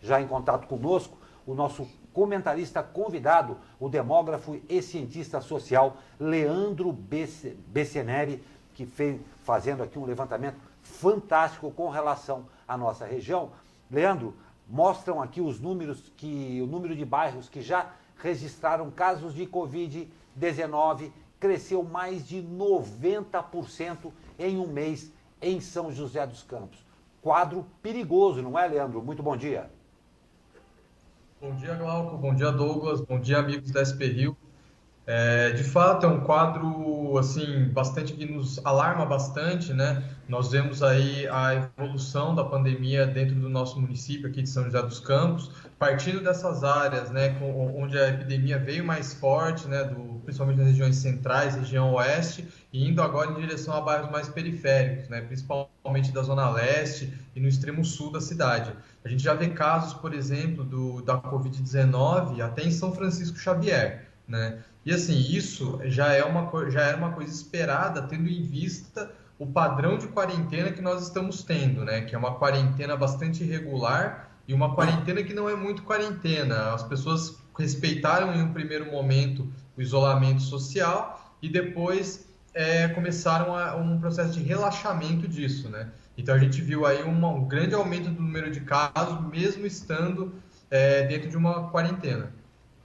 já em contato conosco o nosso comentarista convidado, o demógrafo e cientista social Leandro Besseneri, que fez fazendo aqui um levantamento fantástico com relação à nossa região. Leandro, mostram aqui os números, o número de bairros que já registraram casos de Covid-19 cresceu mais de 90% em um mês em São José dos Campos. Quadro perigoso, não é, Leandro? Muito bom dia. Bom dia, Glauco. Bom dia, Douglas. Bom dia, amigos da SP Rio. De fato, é um quadro assim bastante que nos alarma bastante, né? Nós vemos aí a evolução da pandemia dentro do nosso município aqui de São José dos Campos, partindo dessas áreas, né, onde a epidemia veio mais forte, né, principalmente nas regiões centrais, região oeste, e indo agora em direção a bairros mais periféricos, né, principalmente da zona leste e no extremo sul da cidade. A gente já vê casos, por exemplo, da Covid-19 até em São Francisco Xavier, né? E assim, isso já era uma coisa esperada, tendo em vista o padrão de quarentena que nós estamos tendo, né? Que é uma quarentena bastante irregular e uma quarentena que não é muito quarentena. As pessoas respeitaram em um primeiro momento o isolamento social e depois começaram um processo de relaxamento disso, né? Então a gente viu aí um grande aumento do número de casos, mesmo estando dentro de uma quarentena.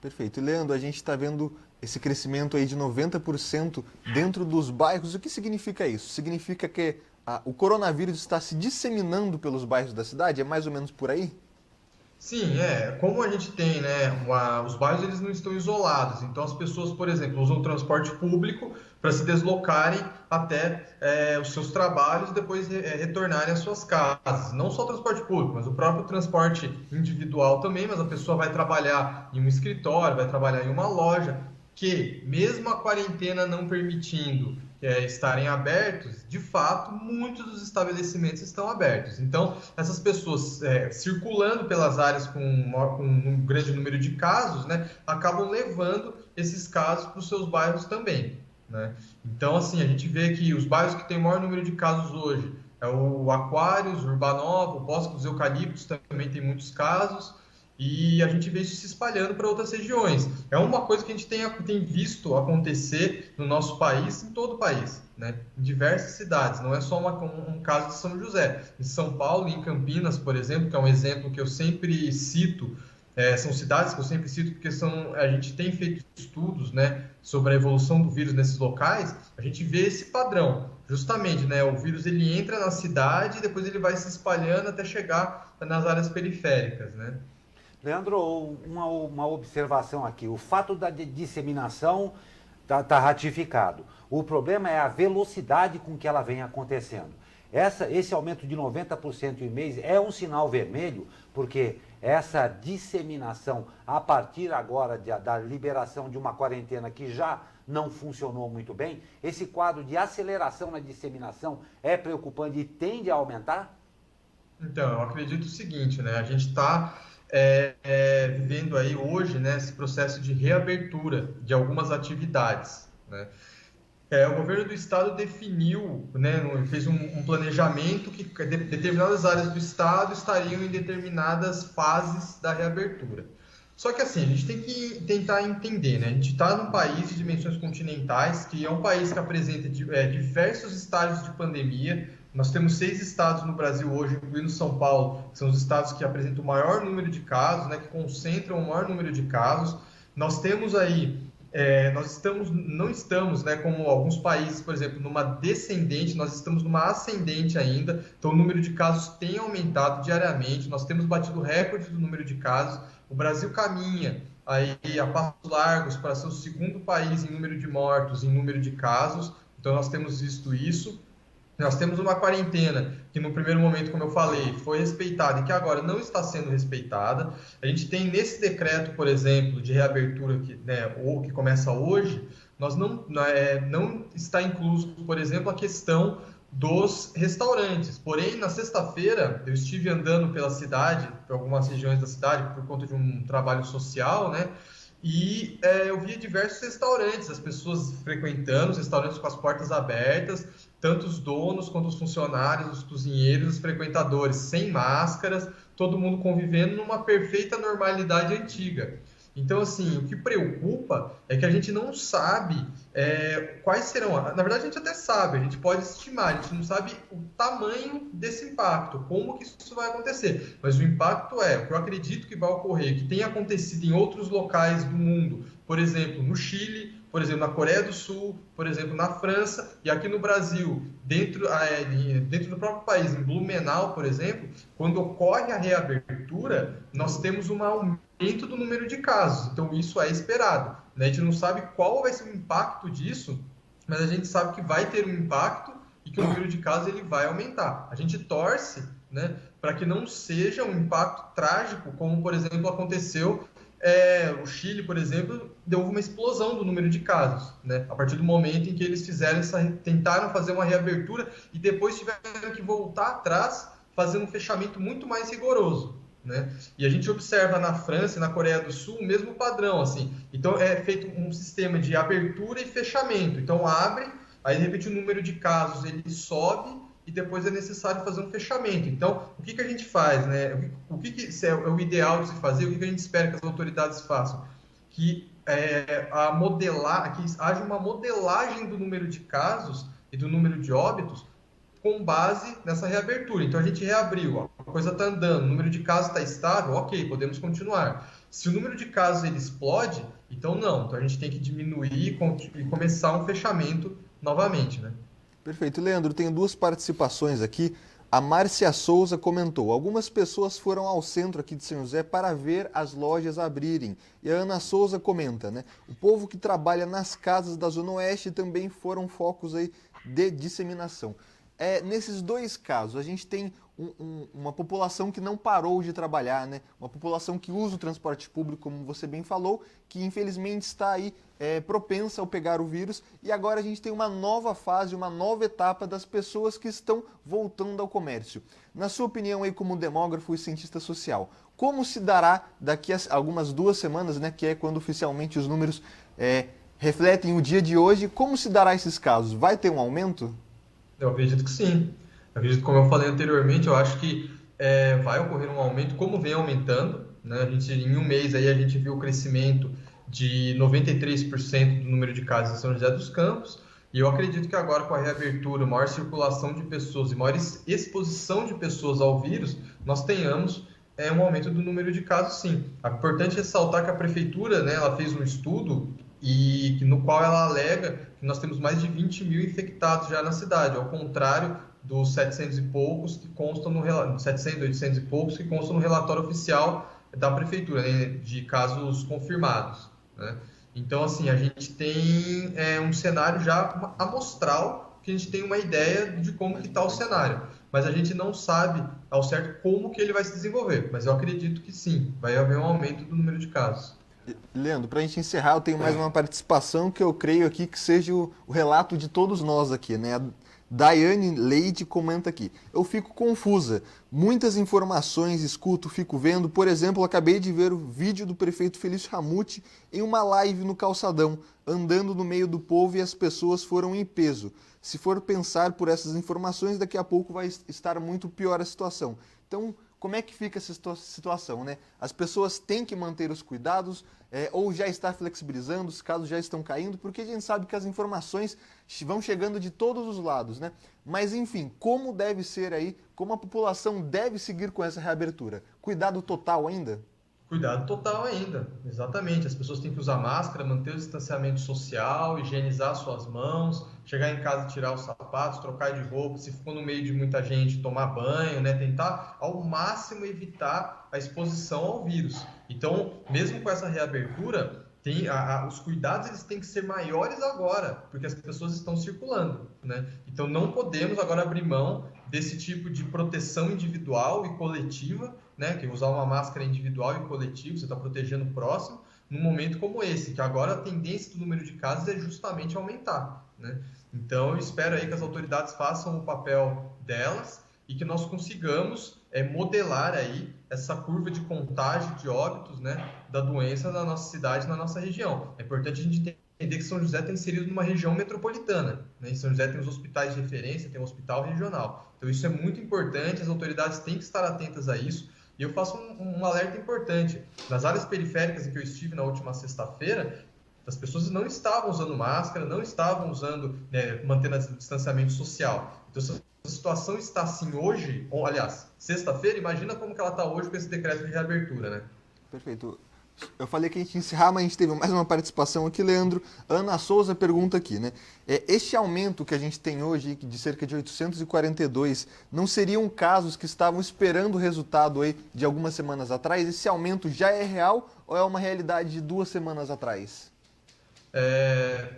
Perfeito. E, Leandro, a gente está vendo esse crescimento aí de 90% dentro dos bairros. O que significa isso? Significa que o coronavírus está se disseminando pelos bairros da cidade? É mais ou menos por aí? Sim, como a gente tem, né, os bairros eles não estão isolados, então as pessoas, por exemplo, usam o transporte público para se deslocarem até os seus trabalhos e depois retornarem às suas casas. Não só o transporte público, mas o próprio transporte individual também, mas a pessoa vai trabalhar em um escritório, vai trabalhar em uma loja, que mesmo a quarentena não permitindo estarem abertos, de fato, muitos dos estabelecimentos estão abertos. Então, essas pessoas circulando pelas áreas com um grande número de casos, né, acabam levando esses casos para os seus bairros também, né? Então, assim, a gente vê que os bairros que têm o maior número de casos hoje é o Aquários, o Urbanova, o Bosque dos Eucaliptos também tem muitos casos, e a gente vê isso se espalhando para outras regiões. É uma coisa que a gente tem visto acontecer no nosso país, em todo o país, né? Em diversas cidades, não é só um caso de São José. Em São Paulo e em Campinas, por exemplo, que é um exemplo que eu sempre cito, são cidades que eu sempre cito porque a gente tem feito estudos, né, sobre a evolução do vírus nesses locais, a gente vê esse padrão, justamente, né, o vírus ele entra na cidade e depois ele vai se espalhando até chegar nas áreas periféricas, né? Leandro, uma observação aqui. O fato da disseminação está ratificado. O problema é a velocidade com que ela vem acontecendo. Esse aumento de 90% em mês é um sinal vermelho, porque essa disseminação, a partir agora da liberação de uma quarentena que já não funcionou muito bem, esse quadro de aceleração na disseminação é preocupante e tende a aumentar? Então, eu acredito o seguinte, né? A gente está vivendo aí hoje, né, esse processo de reabertura de algumas atividades, né? O governo do estado definiu, né, fez um planejamento que determinadas áreas do estado estariam em determinadas fases da reabertura. Só que assim, a gente tem que tentar entender, né? A gente está num país de dimensões continentais, que é um país que apresenta diversos estágios de pandemia. Nós temos 6 estados no Brasil hoje, incluindo São Paulo, que são os estados que apresentam o maior número de casos, né, que concentram o maior número de casos. Nós temos aí, não estamos, né, como alguns países, por exemplo, numa descendente, nós estamos numa ascendente ainda, então o número de casos tem aumentado diariamente, nós temos batido o recorde do número de casos, o Brasil caminha aí a passos largos para ser o segundo país em número de mortos, em número de casos, então nós temos visto isso. Nós temos uma quarentena que no primeiro momento, como eu falei, foi respeitada e que agora não está sendo respeitada. A gente tem nesse decreto, por exemplo, de reabertura que começa hoje, não está incluso, por exemplo, a questão dos restaurantes. Porém, na sexta-feira, eu estive andando pela cidade, por algumas regiões da cidade, por conta de um trabalho social, né? E eu via diversos restaurantes, as pessoas frequentando os restaurantes com as portas abertas, tanto os donos quanto os funcionários, os cozinheiros, os frequentadores sem máscaras, todo mundo convivendo numa perfeita normalidade antiga. Então, assim, o que preocupa é que a gente não sabe quais serão. Na verdade, a gente até sabe, a gente pode estimar, a gente não sabe o tamanho desse impacto, como que isso vai acontecer. Mas o impacto o que eu acredito que vai ocorrer, que tem acontecido em outros locais do mundo, por exemplo, no Chile, por exemplo, na Coreia do Sul, por exemplo, na França, e aqui no Brasil, dentro do próprio país, em Blumenau, por exemplo, quando ocorre a reabertura, nós temos um aumento do número de casos. Então, isso é esperado, né? A gente não sabe qual vai ser o impacto disso, mas a gente sabe que vai ter um impacto e que o número de casos ele vai aumentar. A gente torce, né, para que não seja um impacto trágico, como, por exemplo, aconteceu o Chile, por exemplo, deu uma explosão do número de casos, né? A partir do momento em que eles tentaram fazer uma reabertura e depois tiveram que voltar atrás, fazendo um fechamento muito mais rigoroso, né? E a gente observa na França e na Coreia do Sul o mesmo padrão, assim. Então, é feito um sistema de abertura e fechamento. Então, abre, aí, de repente, o número de casos ele sobe e depois é necessário fazer um fechamento. Então, o que a gente faz, né? O que é o ideal de se fazer? O que a gente espera que as autoridades façam? Que haja uma modelagem do número de casos e do número de óbitos com base nessa reabertura. Então, a gente reabriu, a coisa está andando, o número de casos está estável, ok, podemos continuar. Se o número de casos ele explode, então não. Então, a gente tem que diminuir e começar um fechamento novamente, né? Perfeito. Leandro, tenho duas participações aqui. A Márcia Souza comentou: algumas pessoas foram ao centro aqui de São José para ver as lojas abrirem. E a Ana Souza comenta, né? O povo que trabalha nas casas da Zona Oeste também foram focos aí de disseminação. Nesses dois casos, a gente tem uma população que não parou de trabalhar, né? Uma população que usa o transporte público, como você bem falou, que infelizmente está aí propensa ao pegar o vírus, e agora a gente tem uma nova fase, uma nova etapa das pessoas que estão voltando ao comércio. Na sua opinião, aí, como demógrafo e cientista social, como se dará daqui a algumas 2 semanas, né, que é quando oficialmente os números refletem o dia de hoje, como se dará esses casos? Vai ter um aumento? Eu acredito que sim. Eu acredito, como eu falei anteriormente, eu acho que vai ocorrer um aumento, como vem aumentando, né? Em um mês aí a gente viu o crescimento de 93% do número de casos em São José dos Campos, e eu acredito que agora com a reabertura, maior circulação de pessoas e maior exposição de pessoas ao vírus, nós tenhamos um aumento do número de casos, sim. É importante ressaltar que a prefeitura, né, ela fez um estudo no qual ela alega que nós temos mais de 20 mil infectados já na cidade, ao contrário dos 700 e poucos que constam no 700, 800 e poucos que constam no relatório oficial da prefeitura, né, de casos confirmados, né? Então, assim, a gente tem um cenário já amostral, que a gente tem uma ideia de como que está o cenário, mas a gente não sabe ao certo como que ele vai se desenvolver, mas eu acredito que sim, vai haver um aumento do número de casos. Leandro, para a gente encerrar, eu tenho mais uma participação que eu creio aqui que seja o relato de todos nós aqui, né? A Daiane Leite comenta aqui: eu fico confusa, muitas informações escuto, fico vendo, por exemplo, acabei de ver o vídeo do prefeito Felício Ramute em uma live no calçadão, andando no meio do povo e as pessoas foram em peso. Se for pensar por essas informações, daqui a pouco vai estar muito pior a situação. Então, como é que fica essa situação, né? As pessoas têm que manter os cuidados ou já está flexibilizando, os casos já estão caindo, porque a gente sabe que as informações vão chegando de todos os lados, né? Mas, enfim, como deve ser aí, como a população deve seguir com essa reabertura? Cuidado total ainda? Cuidado total ainda, exatamente. As pessoas têm que usar máscara, manter o distanciamento social, higienizar suas mãos, chegar em casa, tirar os sapatos, trocar de roupa, se for no meio de muita gente, tomar banho, né? Tentar ao máximo evitar a exposição ao vírus. Então, mesmo com essa reabertura, os cuidados eles têm que ser maiores agora, porque as pessoas estão circulando, né? Então, não podemos agora abrir mão desse tipo de proteção individual e coletiva, né? Que usar uma máscara individual e coletiva, você está protegendo o próximo, num momento como esse, que agora a tendência do número de casos é justamente aumentar, né? Então, eu espero aí que as autoridades façam o papel delas e que nós consigamos modelar aí essa curva de contágio, de óbitos, né, da doença na nossa cidade, na nossa região. É importante a gente entender que São José está inserido numa região metropolitana, né? Em São José tem os hospitais de referência, tem um hospital regional. Então, isso é muito importante, as autoridades têm que estar atentas a isso. E eu faço um alerta importante. Nas áreas periféricas em que eu estive na última sexta-feira, as pessoas não estavam usando máscara, não estavam usando, mantendo o distanciamento social. Então, se a situação está assim hoje, ou, aliás, sexta-feira, imagina como que ela está hoje com esse decreto de reabertura, né? Perfeito. Eu falei que a gente ia encerrar, mas a gente teve mais uma participação aqui, Leandro. Ana Souza pergunta aqui, né? Este aumento que a gente tem hoje, de cerca de 842, não seriam casos que estavam esperando o resultado aí de algumas semanas atrás? Esse aumento já é real ou é uma realidade de 2 semanas atrás?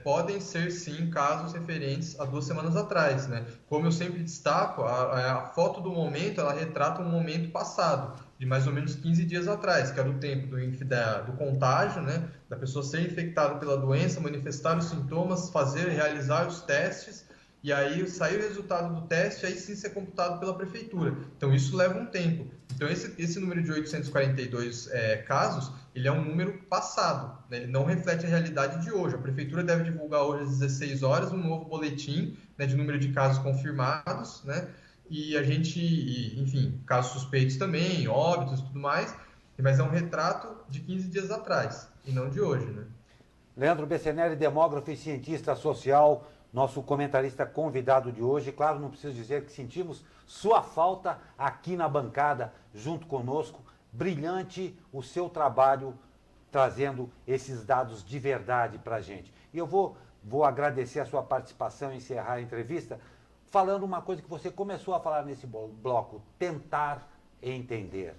Podem ser, sim, casos referentes a 2 semanas atrás, né? Como eu sempre destaco, a foto do momento, ela retrata um momento passado, de mais ou menos 15 dias atrás, que era o tempo do contágio, né? Da pessoa ser infectada pela doença, manifestar os sintomas, realizar os testes, e aí sair o resultado do teste, aí sim ser computado pela prefeitura. Então, isso leva um tempo. Então, esse número de 842 casos, ele é um número passado, né? Ele não reflete a realidade de hoje. A prefeitura deve divulgar hoje às 16 horas um novo boletim, né, de número de casos confirmados, né? E a gente, enfim, casos suspeitos também, óbitos e tudo mais, mas é um retrato de 15 dias atrás, e não de hoje, né? Leandro Bessenelli, demógrafo e cientista social, nosso comentarista convidado de hoje. Claro, não preciso dizer que sentimos sua falta aqui na bancada, junto conosco. Brilhante o seu trabalho trazendo esses dados de verdade para a gente. E eu vou agradecer a sua participação e encerrar a entrevista falando uma coisa que você começou a falar nesse bloco: tentar entender.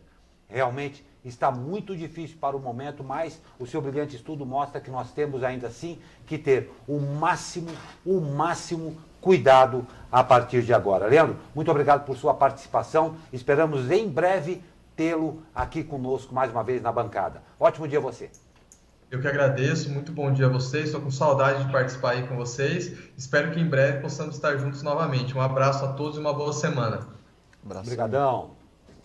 Realmente está muito difícil para o momento, mas o seu brilhante estudo mostra que nós temos ainda assim que ter o máximo cuidado a partir de agora. Leandro, muito obrigado por sua participação. Esperamos em breve tê-lo aqui conosco mais uma vez na bancada. Ótimo dia a você. Eu que agradeço, muito bom dia a vocês, estou com saudade de participar aí com vocês. Espero que em breve possamos estar juntos novamente. Um abraço a todos e uma boa semana. Abraço. Obrigadão.